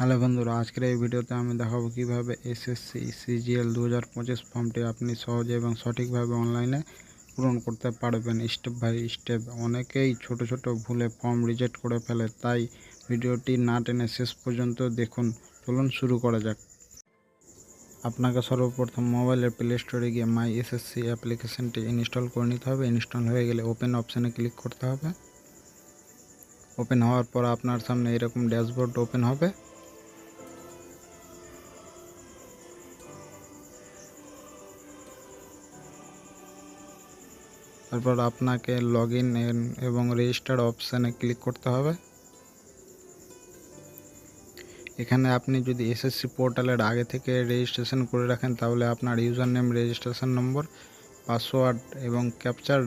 Hello বন্ধুরা, আজকের এই ভিডিওতে আমি দেখাবো কিভাবে এসএসসি সিজিএল 2025 ফর্মটি আপনি সহজে এবং সঠিকভাবে অনলাইনে পূরণ করতে পারবেন স্টেপ বাই স্টেপ। অনেকেই ছোট ছোট ভুলে ফর্ম রিজেক্ট করে ফেলে, তাই ভিডিওটি না টেনে শেষ পর্যন্ত দেখুন। চলুন শুরু করা যাক। আপনাকে সর্বপ্রথম মোবাইলের প্লে স্টোরে গিয়ে মাই এসএসসি অ্যাপ্লিকেশনটি ইনস্টল করে নিতে হবে। ইনস্টল হয়ে গেলে ওপেন অপশানে ক্লিক করতে হবে। ওপেন হওয়ার পর আপনার সামনে এরকম ড্যাশবোর্ড ওপেন হবে। তারপর আপনাকে লগইন এবং রেজিস্টার অপশানে ক্লিক করতে হবে। এখানে আপনি যদি এসএসসি পোর্টালের আগে থেকে রেজিস্ট্রেশন করে রাখেন তাহলে আপনার user name, registration number, password এবং ক্যাপচার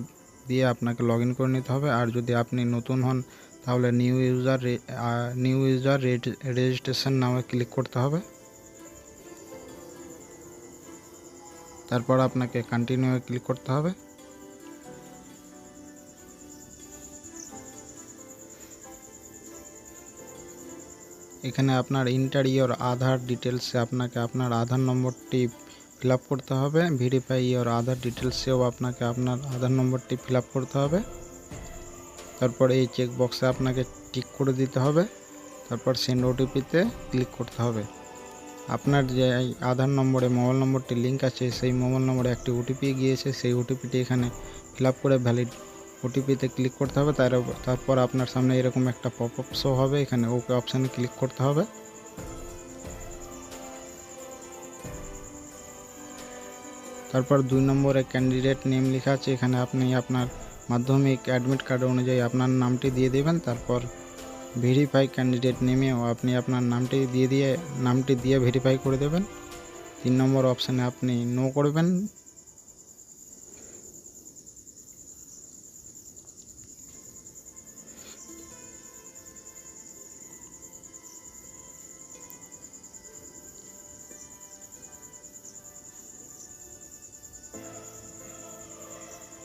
দিয়ে আপনাকে লগইন করে নিতে হবে। আর যদি আপনি নতুন হন তাহলে নিউ ইউজার রেজিস্ট্রেশন নামে ক্লিক করতে হবে। তারপর আপনাকে কন্টিনিউ ক্লিক করতে হবে। এখানে আপনার ইন্টার ইয়োর আধার ডিটেলসে আপনাকে আপনার আধার নম্বরটি ফিল আপ করতে হবে। ভেরিফাই ইয়োর আধার ডিটেলসেও আপনাকে আপনার আধার নম্বরটি ফিল আপ করতে হবে। তারপর এই চেক বক্সে আপনাকে টিক করে দিতে হবে। তারপর সেন্ড ওটিপিতে ক্লিক করতে হবে। আপনার যে আধার নম্বরে মোবাইল নম্বরটি লিঙ্ক আছে সেই মোবাইল নম্বরে একটি ওটিপি গিয়েছে, সেই ওটিপিটি এখানে ফিল আপ করে ভ্যালিড ওটিপিতে ক্লিক করতে হবে। তারপর আপনার সামনে এরকম একটা পপ আপ শো হবে, এখানে ওকে অপশানে ক্লিক করতে হবে। তারপর 2 নম্বরে ক্যান্ডিডেট নেম লেখা আছে, এখানে আপনি আপনার মাধ্যমিক অ্যাডমিট কার্ড অনুযায়ী আপনার নামটি দিয়ে দেবেন। তারপর ভেরিফাই ক্যান্ডিডেট নেমেও আপনি আপনার নামটি দিয়ে ভেরিফাই করে দেবেন। 3 নম্বর অপশানে আপনি নো করবেন।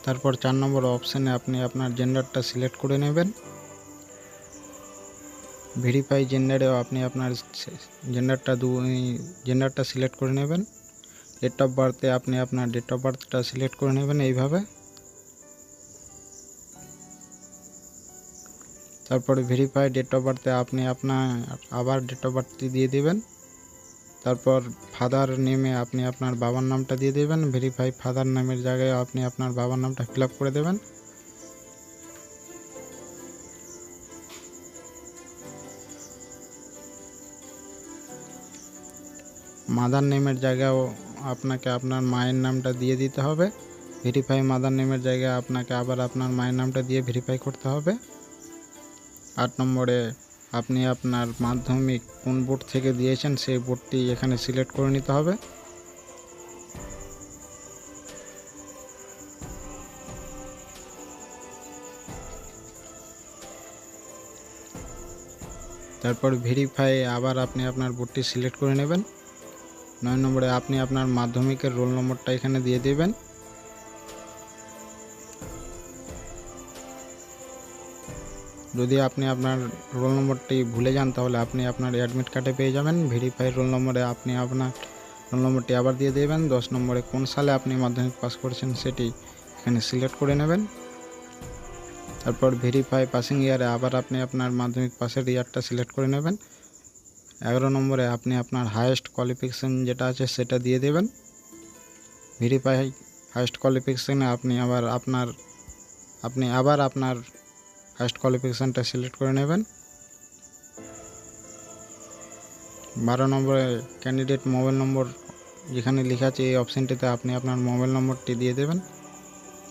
তারপর 4 নম্বর অপশানে আপনি আপনার জেন্ডারটা সিলেক্ট করে নেবেন। ভেরিফাই জেন্ডারেও আপনি আপনার জেন্ডারটা সিলেক্ট করে নেবেন। ডেট অফ বার্থে আপনি আপনার ডেট অফ বার্থটা সিলেক্ট করে নেবেন এইভাবে। তারপরে ভেরিফাই ডেট অফ বার্থে আপনি আপনার আবার ডেট অফ বার্থটি দিয়ে দেবেন। তারপর ফাদার নেমে আপনি আপনার বাবার নামটা দিয়ে দেবেন। ভেরিফাই ফাদার নামের জায়গায় আপনি আপনার বাবার নামটা ফিল আপ করে দেবেন। মাদার নেমের জায়গায়ও আপনাকে আপনার মায়ের নামটা দিয়ে দিতে হবে। ভেরিফাই মাদার নেমের জায়গায় আপনাকে আবার আপনার মায়ের নামটা দিয়ে ভেরিফাই করতে হবে। 8 নম্বরে আপনি আপনার মাধ্যমিক কোন বোর্ড থেকে দিয়েছেন সেই বোর্ডটি এখানে সিলেক্ট করে নিতে হবে। তারপর ভেরিফাই আবার আপনি আপনার বোর্ডটি সিলেক্ট করে নেবেন। 9 নম্বরে আপনি আপনার মাধ্যমিকের রোল নম্বরটা এখানে দিয়ে দেবেন। যদি আপনি আপনার রোল নম্বরটি ভুলে যান তাহলে আপনি আপনার অ্যাডমিট কার্ডে পেয়ে যাবেন। ভেরিফাই রোল নম্বরে আপনি আপনার রোল নম্বরটি আবার দিয়ে দেবেন। 10 নম্বরে কোন সালে আপনি মাধ্যমিক পাস করেছেন সেটি এখানে সিলেক্ট করে নেবেন। তারপর ভেরিফাই পাসিং ইয়ারে আবার আপনি আপনার মাধ্যমিক পাসের ইয়ারটা সিলেক্ট করে নেবেন। 11 নম্বরে আপনি আপনার হায়েস্ট কোয়ালিফিকেশান যেটা আছে সেটা দিয়ে দেবেন। ভেরিফাই হায়েস্ট কোয়ালিফিকেশানে আপনি আবার আপনার হায়েস্ট কোয়ালিফিকেশানটা সিলেক্ট করে নেবেন। 12 নম্বরে ক্যান্ডিডেট মোবাইল নম্বর যেখানে লেখা আছে এই অপশানটিতে আপনি আপনার মোবাইল নম্বরটি দিয়ে দেবেন।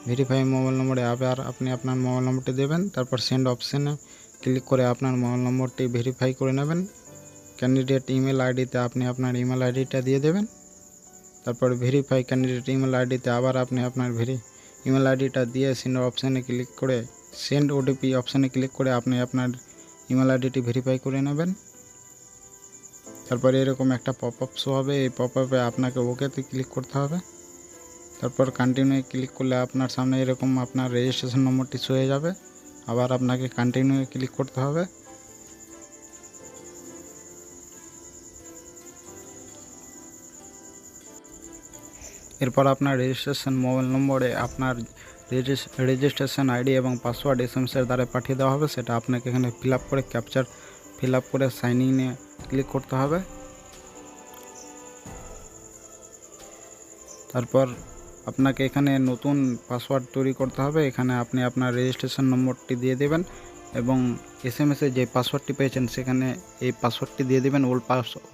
ভেরিফাই মোবাইল নম্বরে আবার আপনি আপনার মোবাইল নম্বরটি দেবেন। তারপর সেন্ড অপশানে ক্লিক করে আপনার মোবাইল নম্বরটি ভেরিফাই করে নেবেন। ক্যান্ডিডেট ইমেল আইডিতে আপনি আপনার ইমেল আইডিটা দিয়ে দেবেন। তারপর ভেরিফাই ক্যান্ডিডেট ইমেল আইডিতে আবার আপনি আপনার ইমেল আইডিটা দিয়ে সেন্ড ওটিপি অপশানে ক্লিক করে আপনি আপনার ইমেল আইডিটি ভেরিফাই করে নেবেন। তারপরে এরকম একটা পপ আপ শো হবে, এই পপ আপে আপনাকে ওকেতে ক্লিক করতে হবে। তারপর কন্টিনিউ ক্লিক করলে আপনার সামনে এরকম আপনার রেজিস্ট্রেশন নম্বরটি শো হয়ে যাবে। আবার আপনাকে কন্টিনিউ ক্লিক করতে হবে। এরপর আপনার রেজিস্ট্রেশন মোবাইল নম্বরে আপনার রেজিস্ট্রেশন আইডি এবং পাসওয়ার্ড এসএমএসের দ্বারা পাঠিয়ে দেওয়া হবে। সেটা আপনাকে এখানে ফিল আপ করে ক্যাপচার ফিল আপ করে সাইন ইনে ক্লিক করতে হবে। তারপর আপনাকে এখানে নতুন পাসওয়ার্ড তৈরি করতে হবে। এখানে আপনি আপনার রেজিস্ট্রেশন নম্বরটি দিয়ে দেবেন এবং এসএমএসে যে পাসওয়ার্ডটি পেয়েছেন সেখানে এই পাসওয়ার্ডটি দিয়ে দেবেন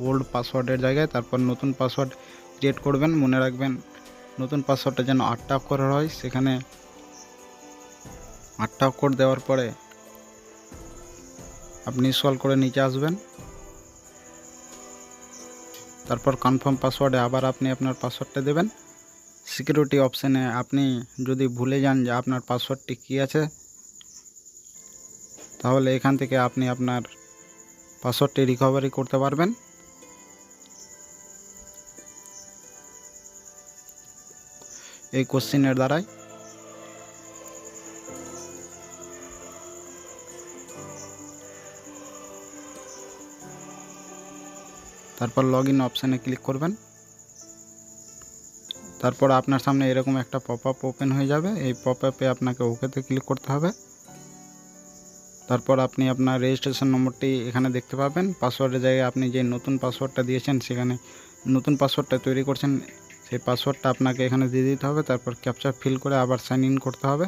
ওল্ড পাসওয়ার্ডের জায়গায়। তারপর নতুন পাসওয়ার্ড ক্রিয়েট করবেন। মনে রাখবেন নতুন পাসওয়ার্ডটা যেন 8টা অক্ষরের হয়। সেখানে 8টা অক্ষর দেওয়ার পরে আপনি স্ক্রল করে নিচে আসবেন। তারপর কনফার্ম পাসওয়ার্ডে আবার আপনি আপনার পাসওয়ার্ডটা দেবেন। সিকিউরিটি অপশানে আপনি যদি ভুলে যান যে আপনার পাসওয়ার্ডটি কী আছে, তাহলে এখান থেকে আপনি আপনার পাসওয়ার্ডটি রিকভারি করতে পারবেন। এই কোশ্চেনের দ্বারাই। তারপর লগ ইন অপশানে ক্লিক করবেন। তারপর আপনার সামনে এরকম একটা পপ আপ ওপেন হয়ে যাবে। এই পপ আপে আপনাকে ওকেতে ক্লিক করতে হবে। তারপর আপনি আপনার রেজিস্ট্রেশন নম্বরটি এখানে দেখতে পাবেন। পাসওয়ার্ডের জায়গায় আপনি যে নতুন পাসওয়ার্ডটা দিয়েছেন, সেখানে নতুন পাসওয়ার্ডটা তৈরি করছেন, সেই পাসওয়ার্ডটা আপনাকে এখানে দিয়ে দিতে হবে। তারপর ক্যাপচা ফিল করে আবার সাইন ইন করতে হবে।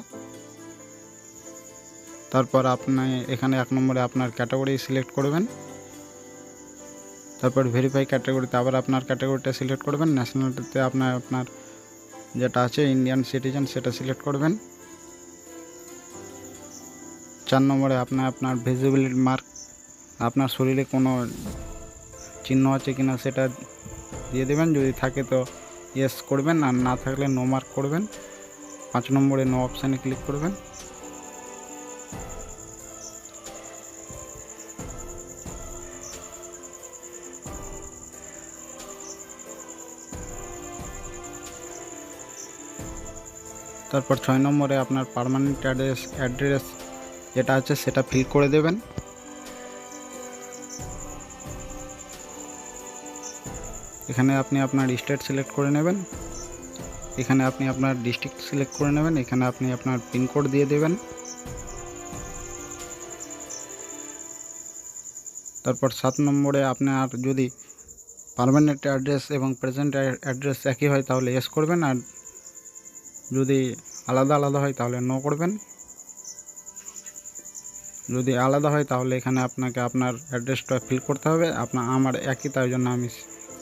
তারপর আপনি এখানে 1 নম্বরে আপনার ক্যাটাগরি সিলেক্ট করবেন। তারপর ভেরিফাই ক্যাটাগরিতে আবার আপনার ক্যাটাগরিটা সিলেক্ট করবেন। ন্যাশনালিটিতে আপনার যেটা আছে ইন্ডিয়ান সিটিজেন সেটা সিলেক্ট করবেন। 4 নম্বরে আপনার ভিজিবিলিটি মার্ক, আপনার শরীরে কোনো চিহ্ন আছে কিনা সেটা দিয়ে দেবেন। যদি থাকে তো ইয়েস করবেন, আর না থাকলে নো মার্ক করবেন। 5 নম্বরে নো অপশানে ক্লিক করবেন। তারপর 6 নম্বরে আপনার পার্মানেন্ট অ্যাড্রেস যেটা আছে সেটা ফিল করে দেবেন। এখানে আপনি আপনার স্টেট সিলেক্ট করে নেবেন। এখানে আপনি আপনার ডিস্ট্রিক্ট সিলেক্ট করে নেবেন। এখানে আপনি আপনার পিনকোড দিয়ে দেবেন। তারপর 7 নম্বরে আপনার যদি পার্মানেন্ট অ্যাড্রেস এবং প্রেজেন্ট অ্যাড্রেস একই হয় তাহলে ইয়েস করবেন, আর যদি আলাদা আলাদা হয় তাহলে নো করবেন। যদি আলাদা হয় তাহলে এখানে আপনাকে আপনার অ্যাড্রেসটা ফিল করতে হবে। আমার একই, তাই জন্য আমি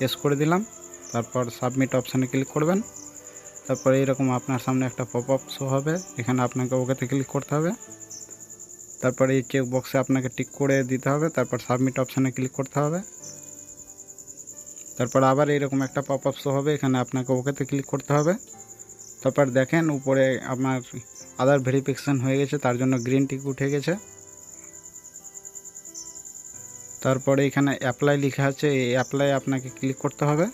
ইয়েস করে দিলাম। তারপর সাবমিট অপশানে ক্লিক করবেন। তারপর এইরকম আপনার সামনে একটা পপ আপ শো হবে। এখানে আপনাকে ওকেতে ক্লিক করতে হবে। তারপর এই চেক বক্সে আপনাকে টিক করে দিতে হবে। তারপর সাবমিট অপশানে ক্লিক করতে হবে। তারপর আবার এইরকম একটা পপ আপ শো হবে। এখানে আপনাকে ওকেতে ক্লিক করতে হবে। তারপর দেখেন উপরে আপনার আধার ভেরিফিকেশান হয়ে গেছে, তার জন্য গ্রিন টিক উঠে গেছে। তারপরে এখানে অ্যাপ্লাই লেখা আছে, এই অ্যাপ্লাই আপনাকে ক্লিক করতে হবে।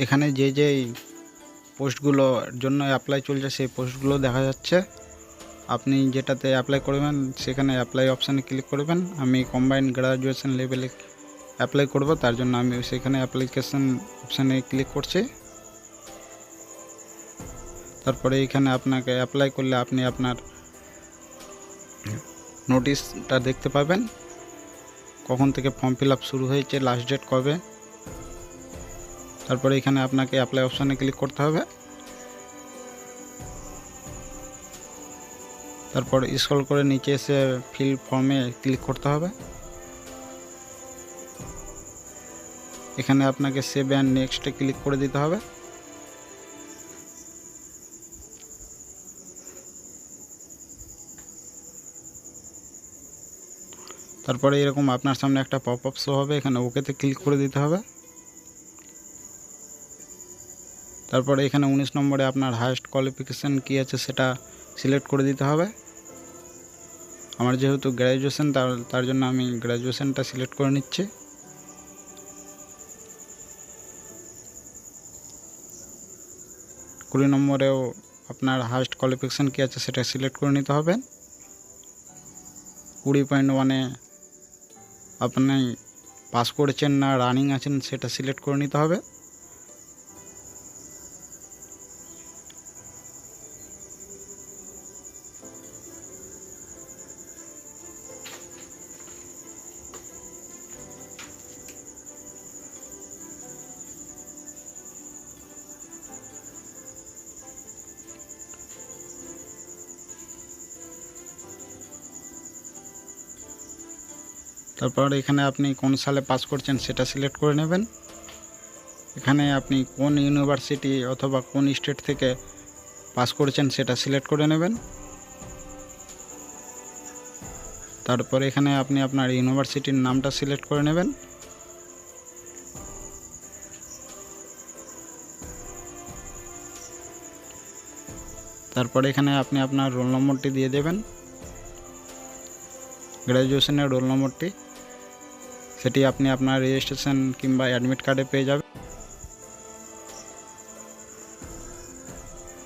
এখানে যে পোস্টগুলোর জন্য অ্যাপ্লাই চলছে সেই পোস্টগুলো দেখা যাচ্ছে। আপনি যেটাতে অ্যাপ্লাই করবেন সেখানে অ্যাপ্লাই অপশানে ক্লিক করবেন। আমি কম্বাইন্ড গ্র্যাজুয়েশন লেভেলে অ্যাপ্লাই করব, তার জন্য আমি সেখানে অ্যাপ্লিকেশান অপশানে ক্লিক করছি। তারপরে এখানে আপনাকে অ্যাপ্লাই করলে আপনি আপনার নোটিশটা দেখতে পাবেন, কখন থেকে ফর্ম ফিল আপ শুরু হয়েছে, লাস্ট ডেট কবে। তারপরে এখানে আপনাকে অ্যাপ্লাই অপশানে ক্লিক করতে হবে। তারপর স্ক্রল করে নিচে এসে ফিল ফর্মে ক্লিক করতে হবে। এখানে আপনাকে সেভ অ্যান্ড নেক্সটে ক্লিক করে দিতে হবে। তারপরে এরকম আপনার সামনে একটা পপ আপ শো হবে। এখানে ওকেতে ক্লিক করে দিতে হবে। তারপরে এখানে 19 নম্বরে আপনার হাইয়েস্ট কোয়ালিফিকেশান কী আছে সেটা সিলেক্ট করে দিতে হবে। আমার যেহেতু গ্র্যাজুয়েশন, তার জন্য আমি গ্র্যাজুয়েশনটা সিলেক্ট করে নিচ্ছি। 20 নম্বরেও আপনার হাইস্ট কোয়ালিফিকেশান কী আছে সেটা সিলেক্ট করে নিতে হবে। 20.1-এ আপনি পাস করেছেন না রানিং আছেন সেটা সিলেক্ট করে নিতে হবে। তারপর এখানে আপনি কোন সালে পাস করছেন সেটা সিলেক্ট করে নেবেন। এখানে আপনি কোন ইউনিভার্সিটি অথবা কোন স্টেট থেকে পাস করেছেন সেটা সিলেক্ট করে নেবেন। তারপর এখানে আপনি আপনার ইউনিভার্সিটির নামটা সিলেক্ট করে নেবেন। তারপর এখানে আপনি আপনার রোল নম্বরটি দিয়ে দেবেন, গ্র্যাজুয়েশনের রোল নম্বরটি, সেটি আপনি আপনার রেজিস্ট্রেশন কিংবা অ্যাডমিট কার্ডে পেয়ে যাবেন।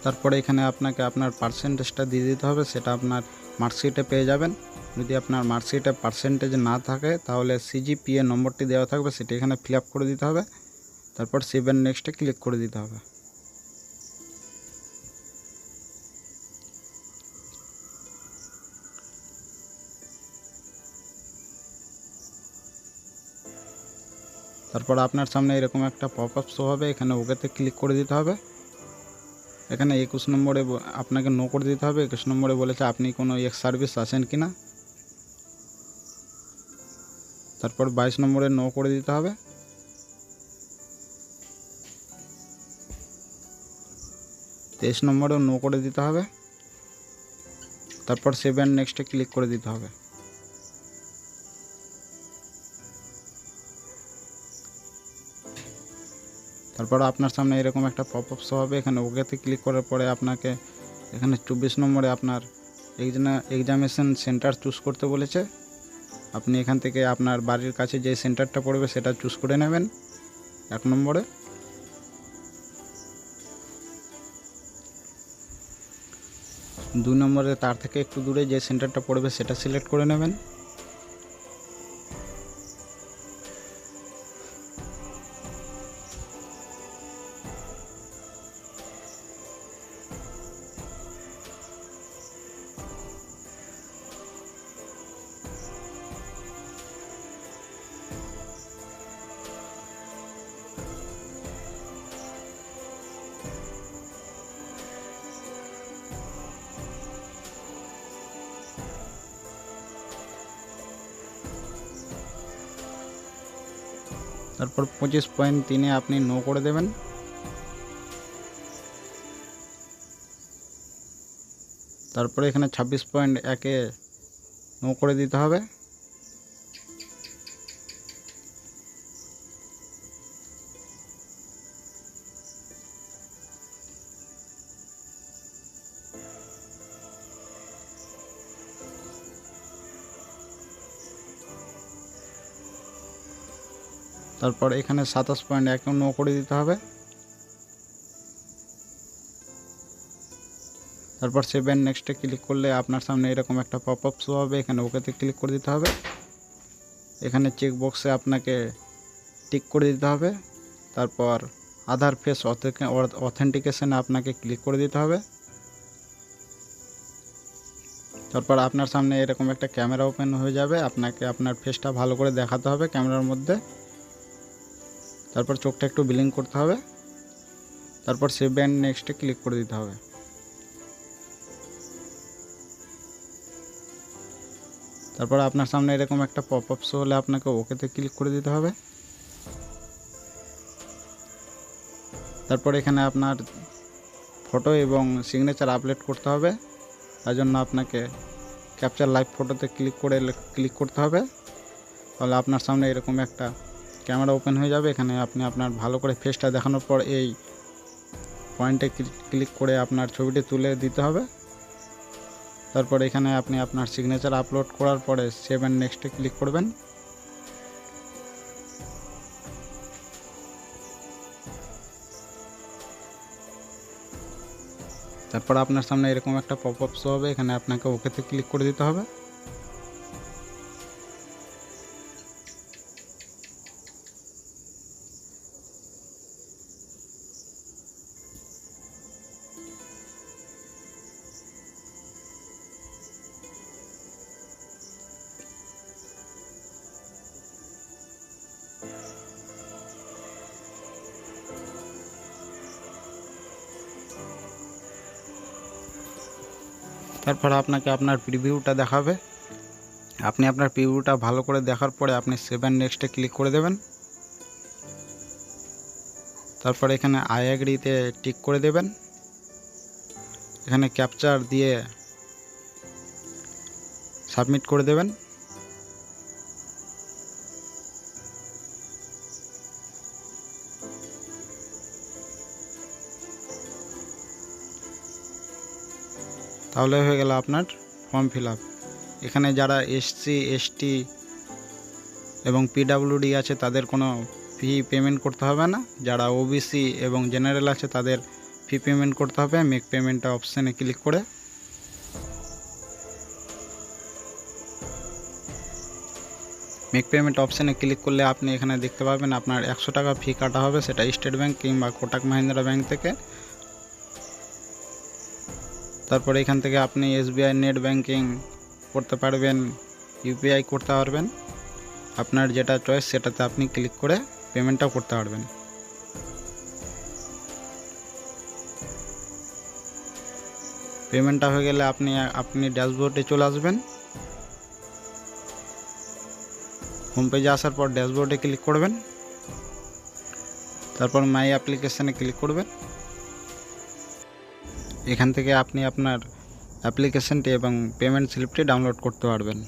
তারপরে এখানে আপনাকে আপনার পার্সেন্টেজটা দিয়ে দিতে হবে, সেটা আপনার মার্কশিটে পেয়ে যাবেন। যদি আপনার মার্কশিটে পার্সেন্টেজ না থাকে তাহলে সিজিপিএ নম্বরটি দেওয়া থাকবে, সেটি এখানে ফিল আপ করে দিতে হবে। তারপর সেভ এন্ড নেক্সটে ক্লিক করে দিতে হবে। তারপর আপনার সামনে এরকম একটা পপ আপ শো হবে, এখানে ওকেতে ক্লিক করে দিতে হবে। এখানে 21 নম্বরে আপনাকে নো করে দিতে হবে। 21 নম্বরে বলেছে আপনি কোনো এক্স সার্ভিস আছেন কি না। তারপর 22 নম্বরে নো করে দিতে হবে। তেইশ নম্বরেও নো করে দিতে হবে। তারপর সেভ এন্ড নেক্সটে ক্লিক করে দিতে হবে। তারপর আপনার সামনে এরকম একটা পপ আপ শো হবে, এখানে ওকেতে ক্লিক করার পরে আপনাকে এখানে 24 নম্বরে আপনার এক্সামিনেশন সেন্টার চুজ করতে বলেছে। আপনি এখান থেকে আপনার বাড়ির কাছে যে সেন্টারটা পড়বে সেটা চুজ করে নেবেন 1 নম্বরে। দুই নম্বরে তার থেকে একটু দূরে যে সেন্টারটা পড়বে সেটা সিলেক্ট করে নেবেন। তারপর 25.3-এ আপনি নো করে দেবেন। তারপরে এখানে 26.1-এ নো করে দিতে হবে। তারপর এখানে 27.1-এ নো করে দিতে হবে। তারপর সেভ এন্ড নেক্সটে ক্লিক করলে আপনার সামনে এরকম একটা পপ আপ শো হবে, এখানে ওকেতে ক্লিক করে দিতে হবে। এখানে চেক বক্সে আপনাকে টিক করে দিতে হবে। তারপর আধার ফেস অথেন্টিকেশনে আপনাকে ক্লিক করে দিতে হবে। তারপর আপনার সামনে এরকম একটা ক্যামেরা ওপেন হয়ে যাবে, আপনাকে আপনার ফেসটা ভালো করে দেখাতে হবে ক্যামেরার মধ্যে। তারপর চোখটা একটু ব্লিঙ্ক করতে হবে। তারপর সেভ এন্ড নেক্সটে ক্লিক করে দিতে হবে। তারপর আপনার সামনে এরকম একটা পপ আপ শো হলে আপনাকে ওকেতে ক্লিক করে দিতে হবে। তারপর এখানে আপনার ফটো এবং সিগনেচার আপলোড করতে হবে, তার জন্য আপনাকে ক্যাপচার লাইভ ফটোতে ক্লিক করতে হবে। তাহলে আপনার সামনে এরকম একটা ক্যামেরা ওপেন হয়ে যাবে, এখানে আপনি আপনার ভালো করে ফেসটা দেখানোর পর এই পয়েন্টে ক্লিক করে আপনার ছবিটি তুলে দিতে হবে। তারপর এখানে আপনি আপনার সিগনেচার আপলোড করার পরে সেভ এন্ড নেক্সটে ক্লিক করবেন। তারপর আপনার সামনে এরকম একটা পপ আপ শো হবে, এখানে আপনাকে ওকেতে ক্লিক করে দিতে হবে। তারপর আপনাকে আপনার প্রিভিউটা দেখাবে। আপনি আপনার প্রিভিউটা ভালো করে দেখার পরে আপনি সেভ অ্যান্ড নেক্সটে ক্লিক করে দেবেন। তারপর এখানে আই এগ্রিতে টিক করে দেবেন। এখানে ক্যাপচার দিয়ে সাবমিট করে দেবেন। তাহলে হয়ে গেল আপনার ফর্ম ফিল আপ। এখানে যারা এসসি এসটি এবং পিডাব্লিউডি আছে তাদের কোনো ফি পেমেন্ট করতে হবে না। যারা ওবিসি এবং জেনারেল আছে তাদের ফি পেমেন্ট করতে হবে। মেক পেমেন্টটা অপশানে ক্লিক করে মেক পেমেন্ট অপশানে ক্লিক করলে আপনি এখানে দেখতে পাবেন আপনার 100 টাকা ফি কাটা হবে, সেটা স্টেট ব্যাংক কিংবা কোটাক মাহিন্দ্রা ব্যাংক থেকে। তারপরে এখান থেকে আপনি এসবিআই নেট ব্যাংকিং করতে পারবেন, ইউপিআই করতে পারবেন। আপনার যেটা চয়েস সেটাতে আপনি ক্লিক করে পেমেন্টটাও করতে পারবেন। পেমেন্টটা হয়ে গেলে আপনি ড্যাশবোর্ডে চলে আসবেন। হোম পেজে আসার পর ড্যাশবোর্ডে ক্লিক করবেন। তারপর মাই অ্যাপ্লিকেশানে ক্লিক করবেন। এখান থেকে আপনি আপনার অ্যাপ্লিকেশনটি এবং পেমেন্ট স্লিপটি ডাউনলোড করতে পারবেন।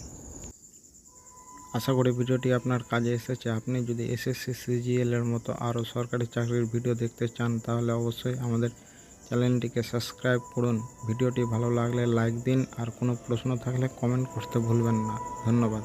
আশা করি ভিডিওটি আপনার কাজে এসেছে। আপনি যদি এসএসসি সিজিএল এর মতো আরও সরকারি চাকরির ভিডিও দেখতে চান তাহলে অবশ্যই আমাদের চ্যানেলটিকে সাবস্ক্রাইব করুন। ভিডিওটি ভালো লাগলে লাইক দিন, আর কোনো প্রশ্ন থাকলে কমেন্ট করতে ভুলবেন না। ধন্যবাদ।